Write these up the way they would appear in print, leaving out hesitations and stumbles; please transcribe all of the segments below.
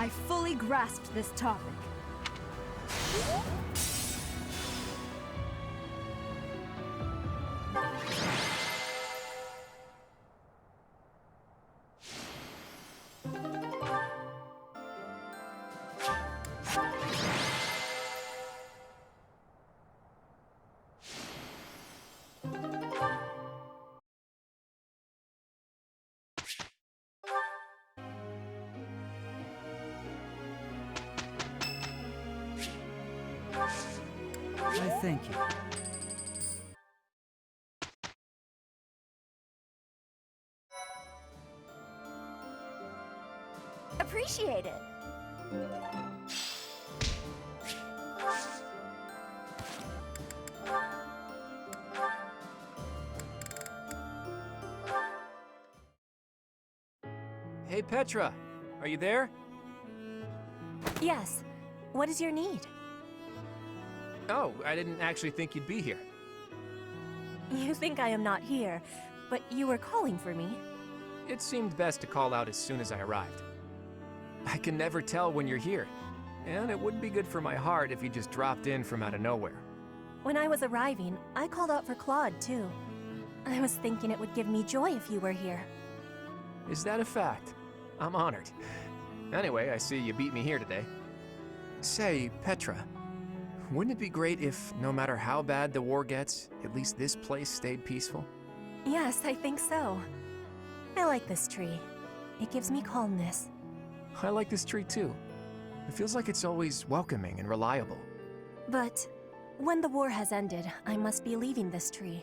I fully grasped this topic. I thank you. Appreciate it. Hey Petra, are you there? Yes. What is your need? Oh, I didn't actually think you'd be here. You think I am not here, but you were calling for me. It seemed best to call out as soon as I arrived. I can never tell when you're here, and it wouldn't be good for my heart if you just dropped in from out of nowhere. When I was arriving, I called out for Claude, too. I was thinking it would give me joy if you were here. Is that a fact? I'm honored. Anyway, I see you beat me here today. Say, Petra, wouldn't it be great if, no matter how bad the war gets, at least this place stayed peaceful? Yes, I think so. I like this tree. It gives me calmness. I like this tree too. It feels like it's always welcoming and reliable. But when the war has ended, I must be leaving this tree.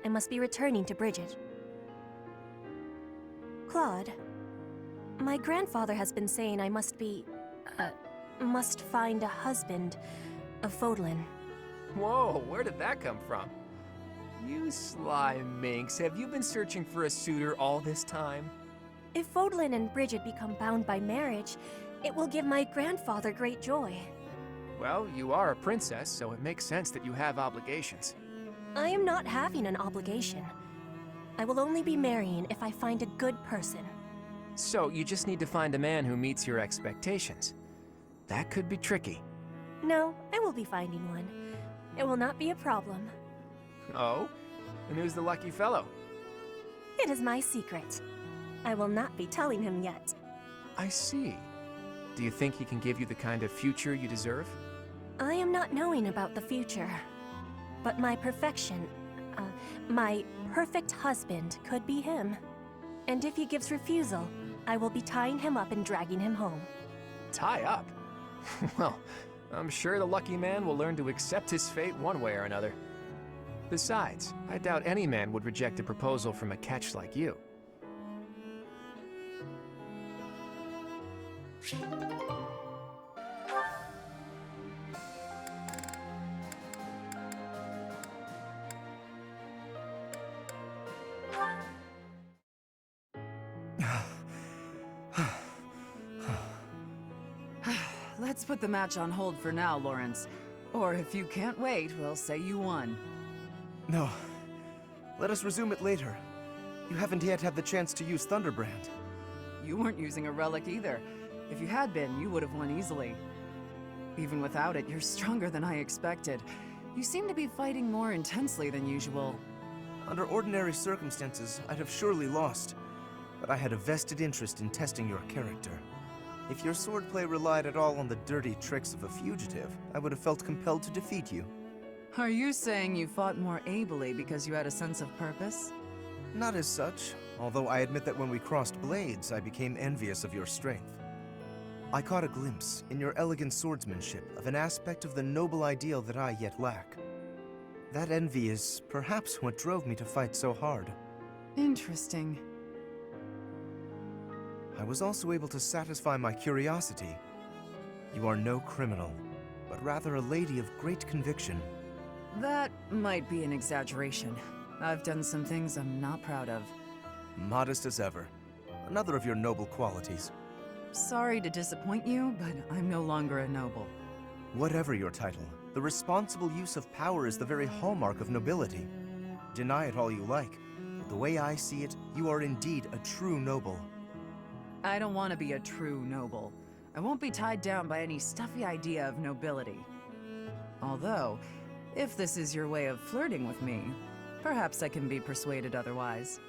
I must be returning to Bridget. Claude, my grandfather has been saying I must find a husband of Fodlan. Whoa, where did that come from? You sly minx, have you been searching for a suitor all this time? If Fodlan and Bridget become bound by marriage, it will give my grandfather great joy. Well, you are a princess, so it makes sense that you have obligations. I am not having an obligation. I will only be marrying if I find a good person. So, you just need to find a man who meets your expectations. That could be tricky. No, I will be finding one. It will not be a problem. Oh? And who's the lucky fellow? It is my secret. I will not be telling him yet. I see. Do you think he can give you the kind of future you deserve? I am not knowing about the future. But my perfect husband could be him. And if he gives refusal, I will be tying him up and dragging him home. Tie up? Well, I'm sure the lucky man will learn to accept his fate one way or another. Besides, I doubt any man would reject a proposal from a catch like you. Let's put the match on hold for now, Lorenz. Or if you can't wait, we'll say you won. No. Let us resume it later. You haven't yet had the chance to use Thunderbrand. You weren't using a relic either. If you had been, you would have won easily. Even without it, you're stronger than I expected. You seem to be fighting more intensely than usual. Under ordinary circumstances, I'd have surely lost. But I had a vested interest in testing your character. If your swordplay relied at all on the dirty tricks of a fugitive, I would have felt compelled to defeat you. Are you saying you fought more ably because you had a sense of purpose? Not as such, although I admit that when we crossed blades, I became envious of your strength. I caught a glimpse, in your elegant swordsmanship, of an aspect of the noble ideal that I yet lack. That envy is perhaps what drove me to fight so hard. Interesting. I was also able to satisfy my curiosity. You are no criminal, but rather a lady of great conviction. That might be an exaggeration. I've done some things I'm not proud of. Modest as ever. Another of your noble qualities. Sorry to disappoint you, but I'm no longer a noble. Whatever your title, the responsible use of power is the very hallmark of nobility. Deny it all you like, but the way I see it, you are indeed a true noble. I don't want to be a true noble. I won't be tied down by any stuffy idea of nobility. Although, if this is your way of flirting with me, perhaps I can be persuaded otherwise.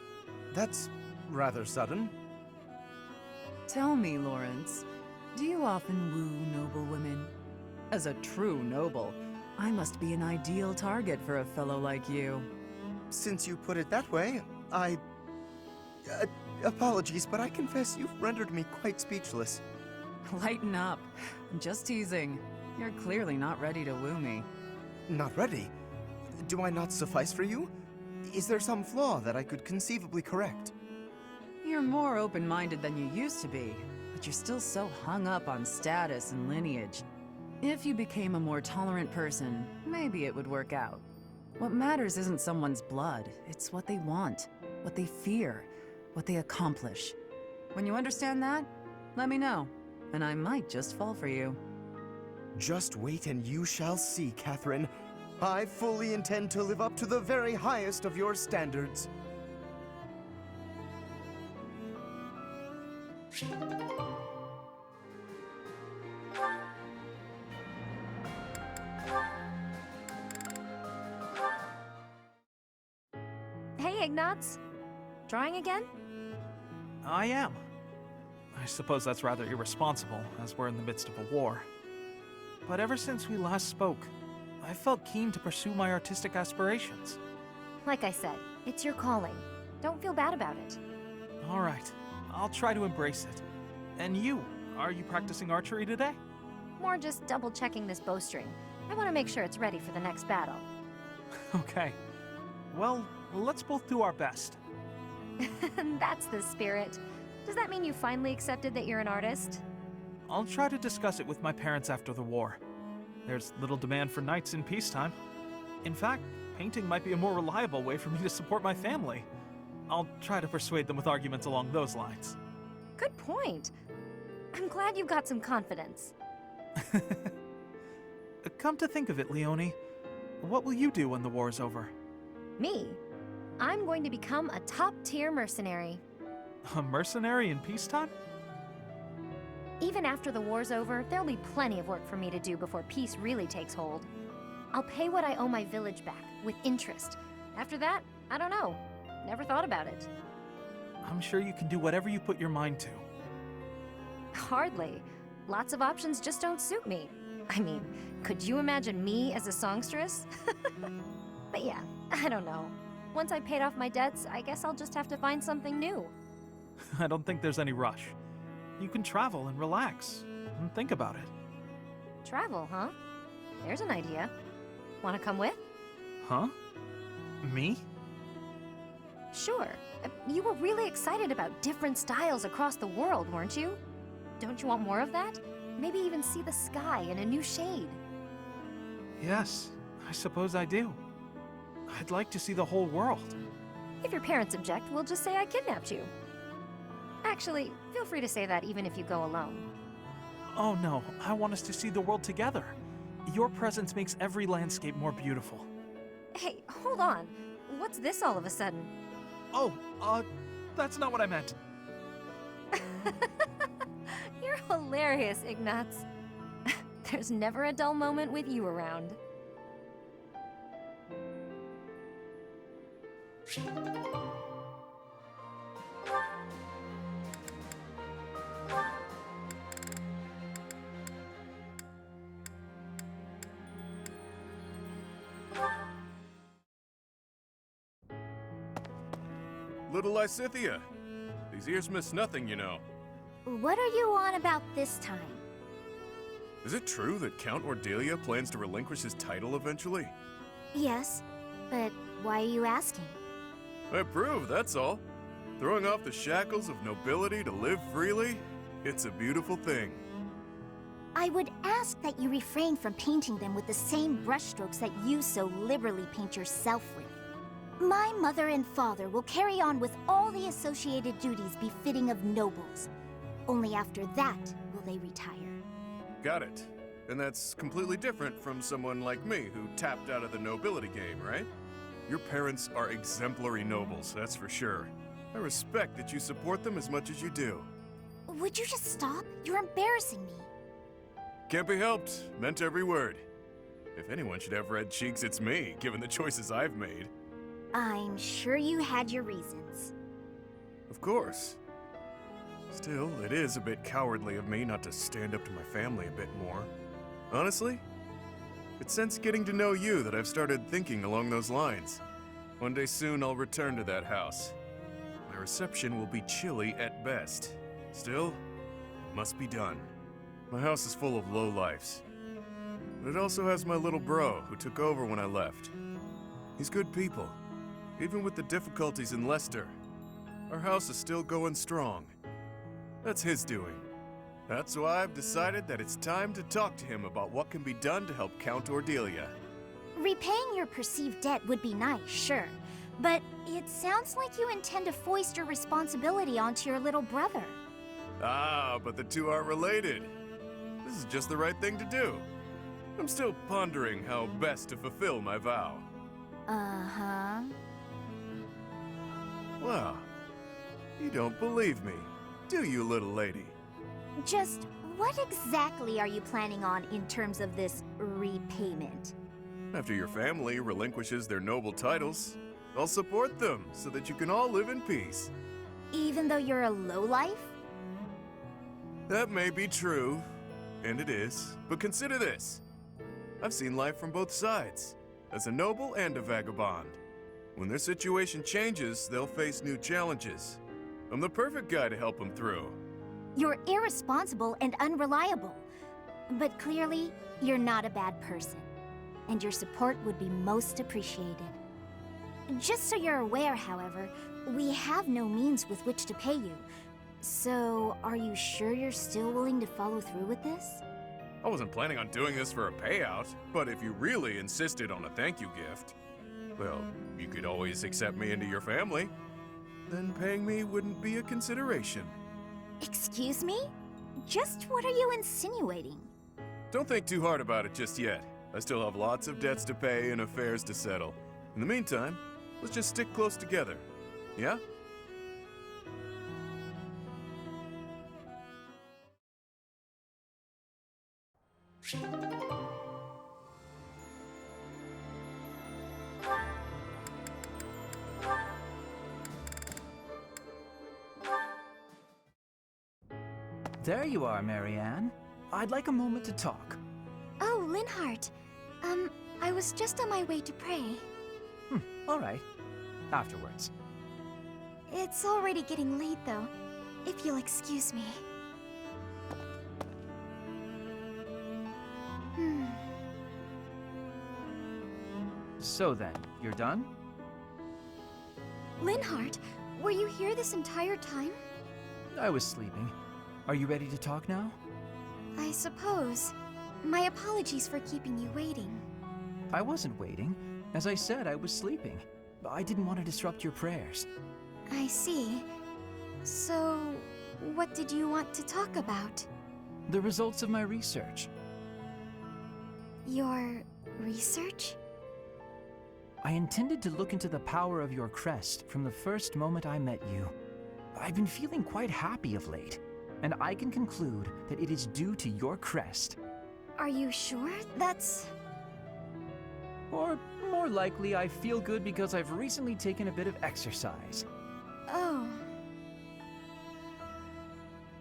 That's rather sudden. Tell me, Lorenz, do you often woo noble women? As a true noble, I must be an ideal target for a fellow like you. Since you put it that way, apologies, but I confess you've rendered me quite speechless. Lighten up. I'm just teasing. You're clearly not ready to woo me. Not ready? Do I not suffice for you? Is there some flaw that I could conceivably correct? You're more open-minded than you used to be, but you're still so hung up on status and lineage. If you became a more tolerant person, maybe it would work out. What matters isn't someone's blood, it's what they want, what they fear, what they accomplish. When you understand that, let me know, and I might just fall for you. Just wait and you shall see, Catherine. I fully intend to live up to the very highest of your standards. Hey, Ignatz. Drawing again? I am. I suppose that's rather irresponsible, as we're in the midst of a war. But ever since we last spoke, I felt keen to pursue my artistic aspirations. Like I said, it's your calling. Don't feel bad about it. All right, I'll try to embrace it. And you, are you practicing archery today? More just double-checking this bowstring. I want to make sure it's ready for the next battle. Okay. Well, let's both do our best. That's the spirit. Does that mean you finally accepted that you're an artist? I'll try to discuss it with my parents after the war. There's little demand for knights in peacetime. In fact, painting might be a more reliable way for me to support my family. I'll try to persuade them with arguments along those lines. Good point. I'm glad you've got some confidence. Come to think of it, Leonie, what will you do when the war is over? Me? I'm going to become a top-tier mercenary. A mercenary in peacetime? Even after the war's over, there'll be plenty of work for me to do before peace really takes hold. I'll pay what I owe my village back, with interest. After that, I don't know. Never thought about it. I'm sure you can do whatever you put your mind to. Hardly. Lots of options just don't suit me. I mean, could you imagine me as a songstress? But yeah, I don't know. Once I've paid off my debts, I guess I'll just have to find something new. I don't think there's any rush. You can travel and relax, and think about it. Travel, huh? There's an idea. Want to come with? Huh? Me? Sure. You were really excited about different styles across the world, weren't you? Don't you want more of that? Maybe even see the sky in a new shade. Yes, I suppose I do. I'd like to see the whole world. If your parents object, we'll just say I kidnapped you. Actually, feel free to say that even if you go alone. Oh no, I want us to see the world together. Your presence makes every landscape more beautiful. Hey, hold on. What's this all of a sudden? Oh, that's not what I meant. You're hilarious, Ignatz. There's never a dull moment with you around. Little Lysithea. These ears miss nothing, you know. What are you on about this time? Is it true that Count Ordelia plans to relinquish his title eventually? Yes, but why are you asking? I approve, that's all. Throwing off the shackles of nobility to live freely, it's a beautiful thing. I would ask that you refrain from painting them with the same brushstrokes that you so liberally paint yourself with. My mother and father will carry on with all the associated duties befitting of nobles. Only after that will they retire. Got it. And that's completely different from someone like me who tapped out of the nobility game, right? Your parents are exemplary nobles, that's for sure. I respect that you support them as much as you do. would you just stop? You're embarrassing me. Can't be helped. Meant every word. If anyone should have red cheeks, it's me, given the choices I've made. I'm sure you had your reasons. Of course. Still, it is a bit cowardly of me not to stand up to my family a bit more. Honestly, it's since getting to know you that I've started thinking along those lines. One day soon I'll return to that house. My reception will be chilly at best. Still, it must be done. My house is full of lowlifes. But it also has my little bro, who took over when I left. He's good people. Even with the difficulties in Leicester, our house is still going strong. That's his doing. That's why I've decided that it's time to talk to him about what can be done to help Count Ordelia. Repaying your perceived debt would be nice, sure. But it sounds like you intend to foist your responsibility onto your little brother. Ah, but the two aren't related. This is just the right thing to do. I'm still pondering how best to fulfill my vow. Uh-huh. Wow. You don't believe me, do you, little lady? Just what exactly are you planning on in terms of this repayment? After your family relinquishes their noble titles, I'll support them so that you can all live in peace. Even though you're a lowlife? That may be true, and it is, but consider this. I've seen life from both sides, as a noble and a vagabond. When their situation changes, they'll face new challenges. I'm the perfect guy to help them through. You're irresponsible and unreliable. But clearly, you're not a bad person. And your support would be most appreciated. Just so you're aware, however, we have no means with which to pay you. So, are you sure you're still willing to follow through with this? I wasn't planning on doing this for a payout, but if you really insisted on a thank you gift, well, you could always accept me into your family. Then paying me wouldn't be a consideration. Excuse me? Just what are you insinuating? Don't think too hard about it just yet. I still have lots of debts to pay and affairs to settle. In the meantime, let's just stick close together. Yeah? There you are, Marianne. I'd like a moment to talk. Oh, Linhardt. I was just on my way to pray. All right. Afterwards. It's already getting late, though. If you'll excuse me. So then, you're done? Linhardt, were you here this entire time? I was sleeping. Are you ready to talk now? I suppose. My apologies for keeping you waiting. I wasn't waiting. As I said, I was sleeping. I didn't want to disrupt your prayers. I see. So, what did you want to talk about? The results of my research. Your research? I intended to look into the power of your crest from the first moment I met you. I've been feeling quite happy of late, and I can conclude that it is due to your crest. Are you sure that's... Or more likely, I feel good because I've recently taken a bit of exercise. Oh.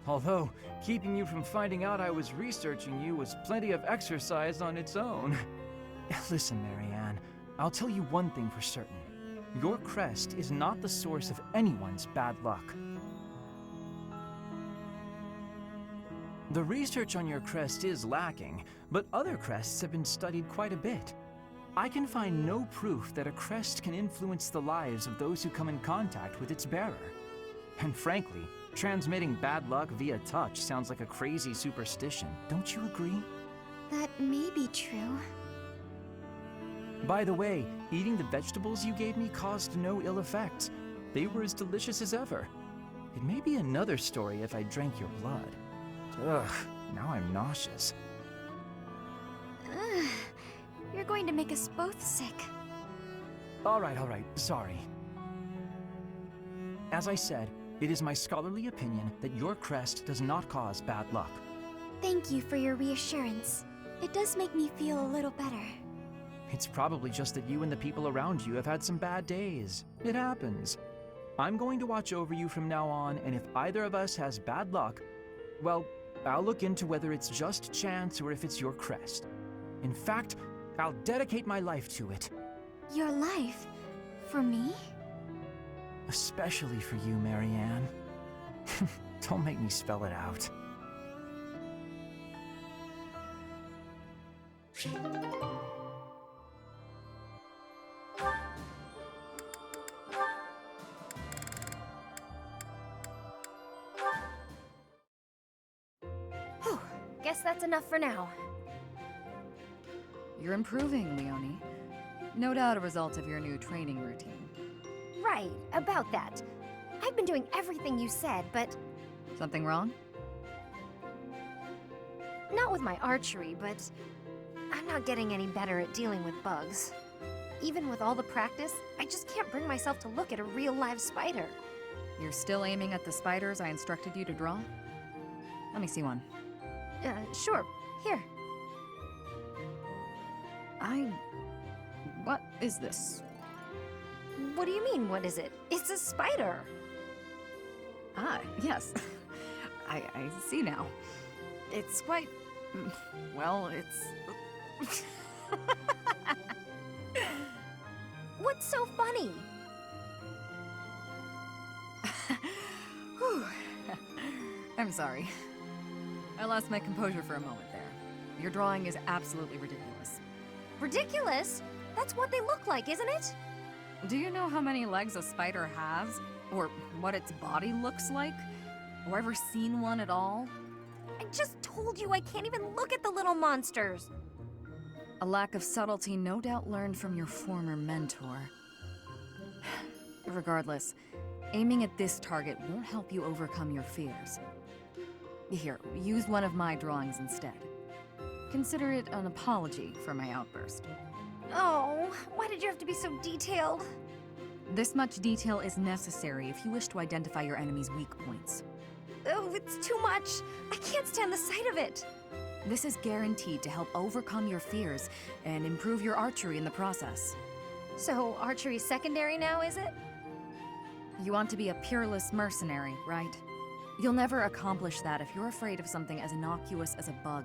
Although, keeping you from finding out I was researching you was plenty of exercise on its own. Listen, Marianne, I'll tell you one thing for certain. Your crest is not the source of anyone's bad luck. The research on your crest is lacking, but other crests have been studied quite a bit. I can find no proof that a crest can influence the lives of those who come in contact with its bearer. And frankly, transmitting bad luck via touch sounds like a crazy superstition, don't you agree? That may be true. By the way, eating the vegetables you gave me caused no ill effects. They were as delicious as ever. It may be another story if I drank your blood. Ugh, now I'm nauseous. Ugh, you're going to make us both sick. All right, sorry. As I said, It is my scholarly opinion that your crest does not cause bad luck. Thank you for your reassurance. It does make me feel a little better. It's probably just that you and the people around you have had some bad days. It happens. I'm going to watch over you from now on, and if either of us has bad luck, well, I'll look into whether it's just chance or if it's your crest. In fact, I'll dedicate my life to it. Your life? For me? Especially for you, Marianne. Don't make me spell it out. Whew. Guess that's enough for now. You're improving, Leonie. No doubt a result of your new training routine. Right, about that. I've been doing everything you said, but Something wrong? not with my archery, but I'm not getting any better at dealing with bugs. Even with all the practice, I just can't bring myself to look at a real live spider. You're still aiming at the spiders I instructed you to draw? Let me see one. Sure. Here. What is this? What do you mean, what is it? It's a spider. Ah, yes. I see now. It's quite... well, it's... What's so funny? Whew. I'm sorry. I lost my composure for a moment there. Your drawing is absolutely ridiculous. Ridiculous? That's what they look like, isn't it? Do you know how many legs a spider has? Or what its body looks like? Or ever seen one at all? I just told you I can't even look at the little monsters. A lack of subtlety no doubt learned from your former mentor. Regardless, aiming at this target won't help you overcome your fears. Here, use one of my drawings instead. Consider it an apology for my outburst. Oh, why did you have to be so detailed? This much detail is necessary if you wish to identify your enemy's weak points. Oh, it's too much. I can't stand the sight of it. This is guaranteed to help overcome your fears and improve your archery in the process. So, archery's secondary now, is it? You want to be a peerless mercenary, right? You'll never accomplish that if you're afraid of something as innocuous as a bug.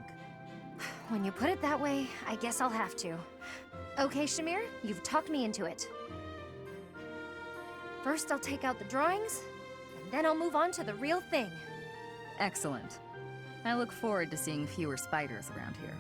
When you put it that way, I guess I'll have to. Okay, Shamir, you've talked me into it. First, I'll take out the drawings, and then I'll move on to the real thing. Excellent. I look forward to seeing fewer spiders around here.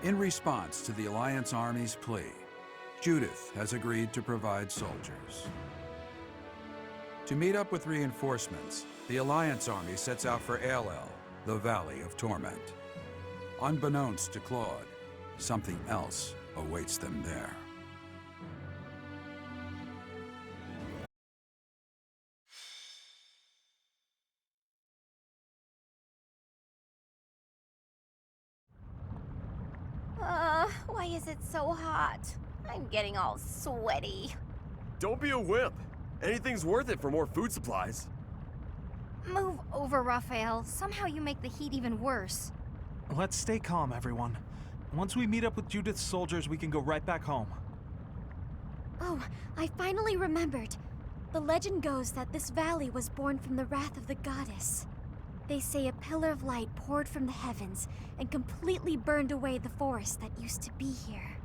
In response to the Alliance Army's plea, Judith has agreed to provide soldiers. To meet up with reinforcements, the Alliance Army sets out for Ailell, the Valley of Torment. Unbeknownst to Claude, something else awaits them there. Why is it so hot? I'm getting all sweaty. Don't be a wimp. Anything's worth it for more food supplies. Move over, Raphael. Somehow you make the heat even worse. Let's stay calm, everyone. Once we meet up with Judith's soldiers, we can go right back home. Oh, I finally remembered. The legend goes that this valley was born from the wrath of the goddess. They say a pillar of light poured from the heavens and completely burned away the forest that used to be here.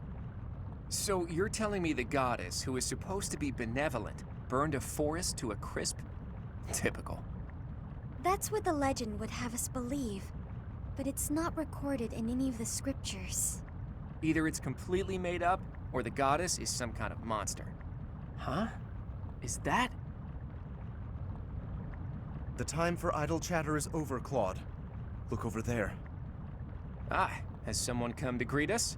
So you're telling me the goddess, who is supposed to be benevolent, burned a forest to a crisp? Typical. That's what the legend would have us believe, but it's not recorded in any of the scriptures. Either it's completely made up, or the goddess is some kind of monster. Huh? Is that? The time for idle chatter is over, Claude. Look over there. Ah, has someone come to greet us?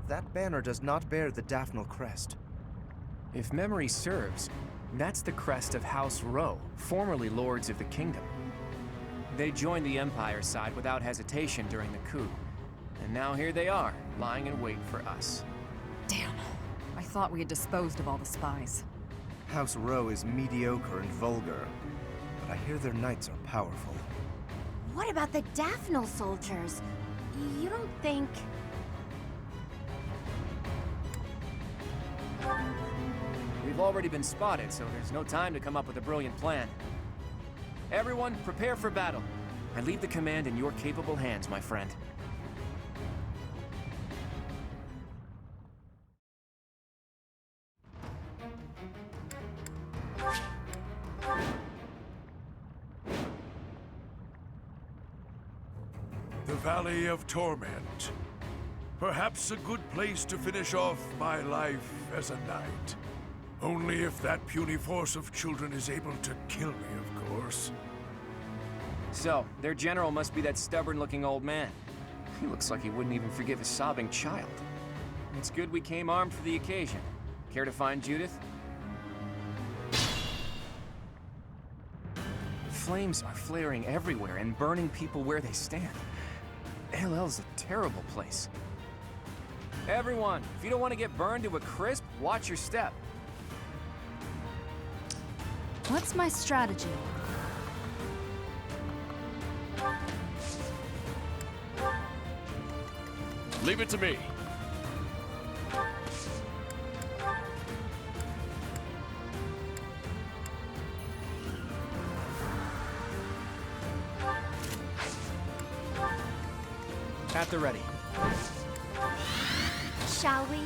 That banner does not bear the Daphne crest. If memory serves, that's the crest of House Rowe, formerly Lords of the Kingdom. They joined the Empire side without hesitation during the coup. And now here they are, lying in wait for us. Damn. I thought we had disposed of all the spies. House Rowe is mediocre and vulgar, but I hear their knights are powerful. What about the Daphne soldiers? You don't think... We've already been spotted, so there's no time to come up with a brilliant plan. Everyone, prepare for battle. I leave the command in your capable hands, my friend. The Valley of Torment. Perhaps a good place to finish off my life as a knight. Only if that puny force of children is able to kill me, of course. So, their general must be that stubborn-looking old man. He looks like he wouldn't even forgive a sobbing child. It's good we came armed for the occasion. Care to find Judith? Flames are flaring everywhere and burning people where they stand. Ailell's a terrible place. Everyone, if you don't want to get burned to a crisp, watch your step. What's my strategy? Leave it to me. At the ready. Shall we?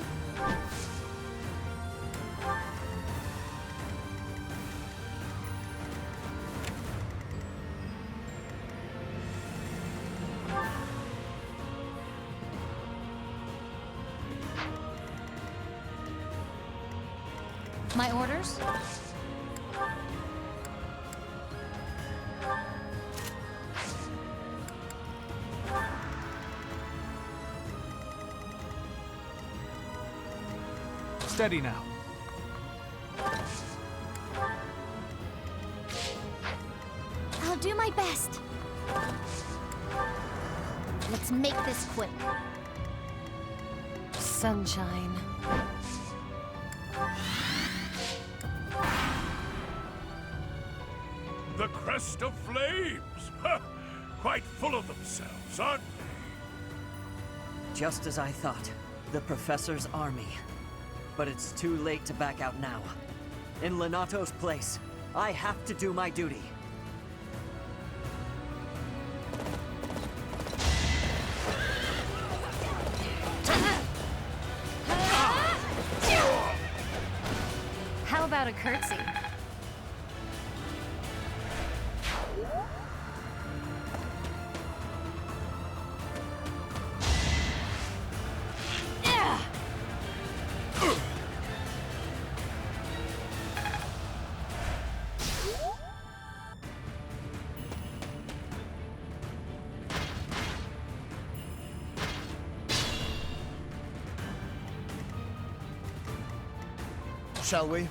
My orders? Steady now. I'll do my best. Let's make this quick. Sunshine. The Crest of Flames! Ha! Quite full of themselves, aren't they? Just as I thought. The Professor's army. But it's too late to back out now. In Lenato's place, I have to do my duty. How about a curtsy? Shall we?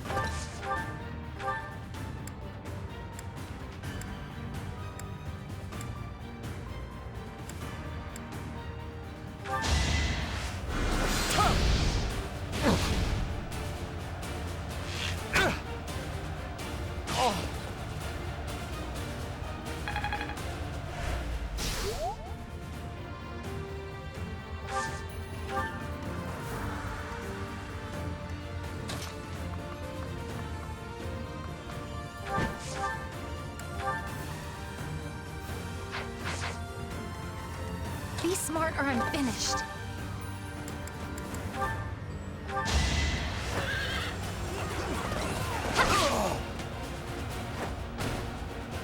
smart or I'm finished.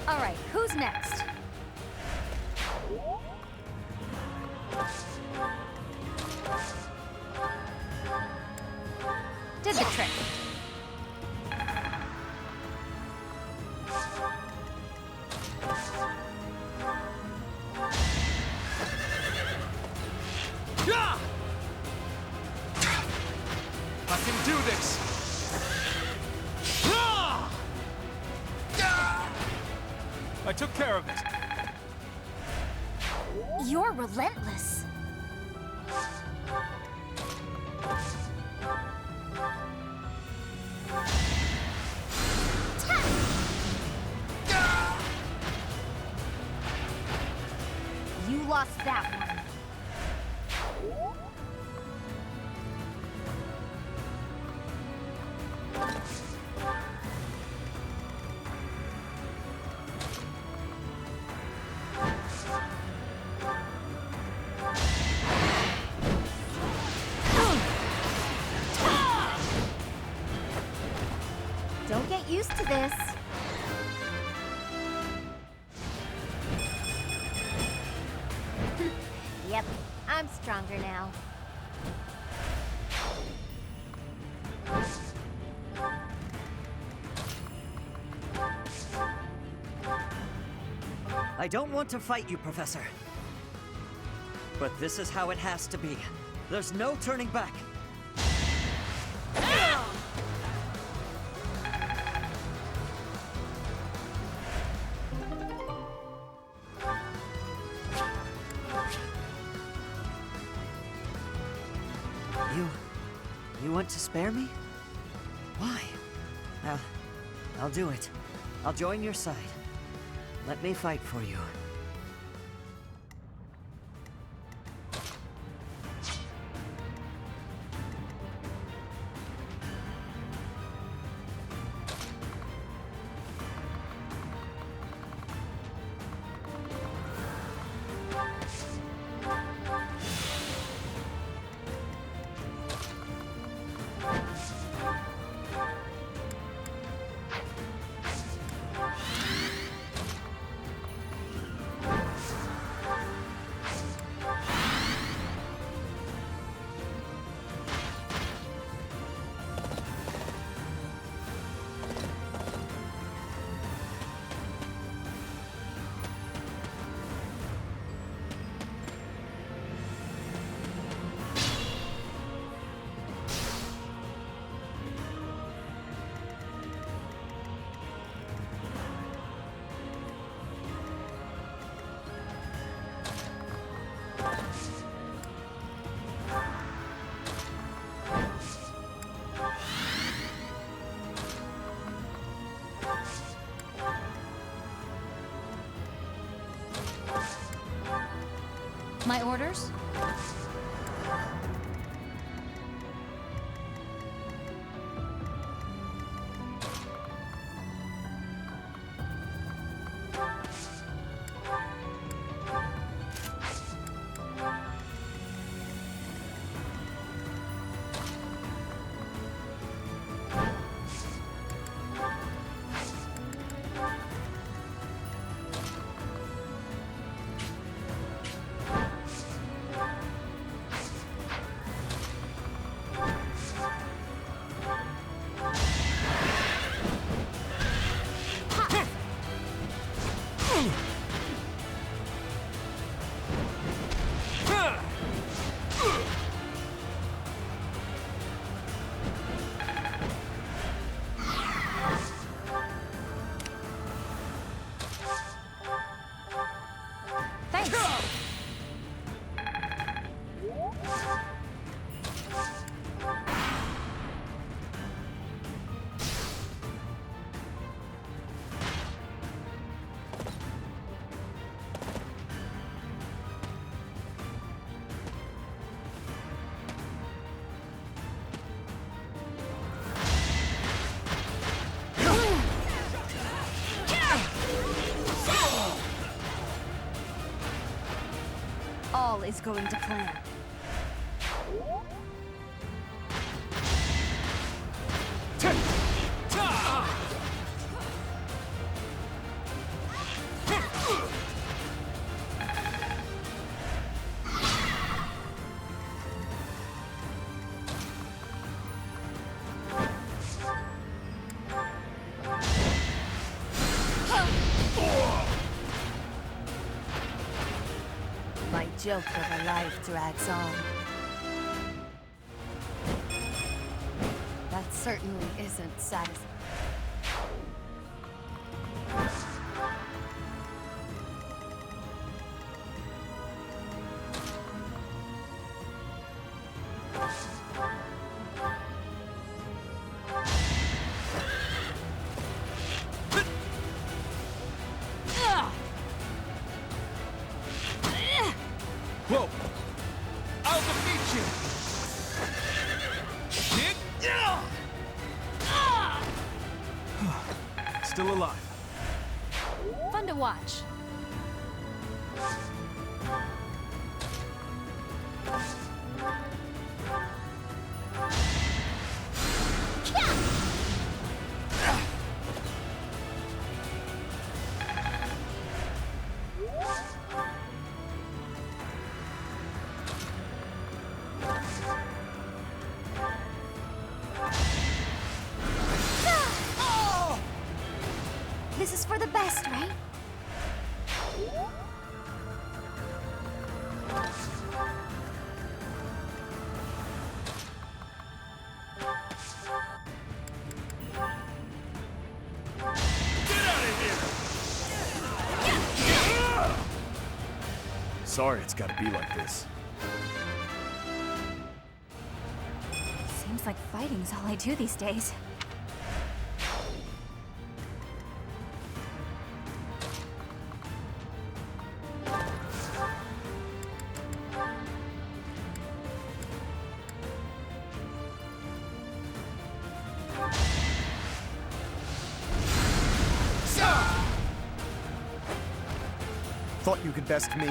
All right, who's next? Did the trick. I can do this! I took care of it. You're relentless. You lost that one. Don't get used to this. Yep, I'm stronger now. I don't want to fight you, Professor. But this is how it has to be. There's no turning back. You want to spare me? Why? I'll do it. I'll join your side. Let me fight for you. My orders? is going to plan. My joke of a life drags on. That certainly isn't satisfying. Whoa! I'll defeat you! Still alive. Fun to watch. This is for the best, right? Sorry it's gotta be like this. Seems like fighting's all I do these days. Thought you could best me?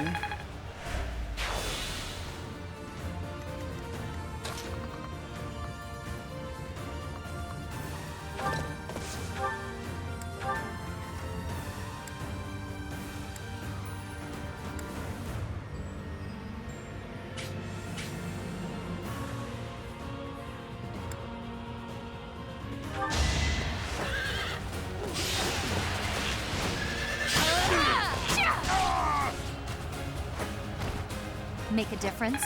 Make a difference?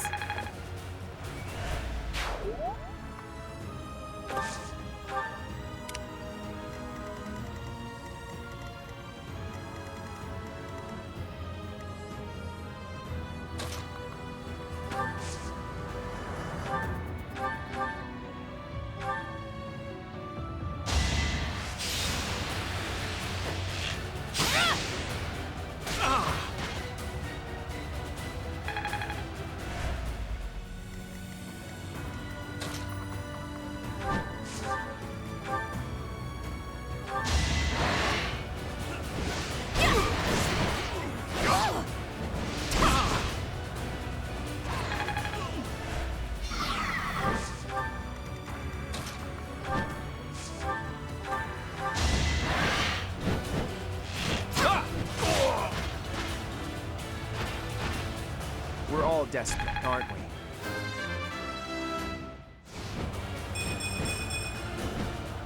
We're all desperate, aren't we?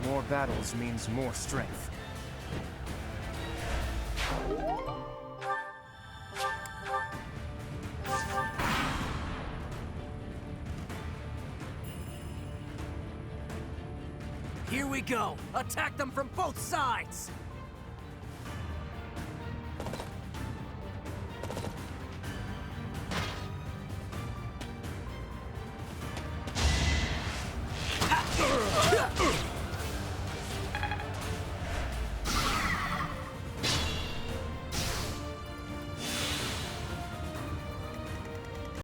More battles means more strength. Here we go! Attack them from both sides!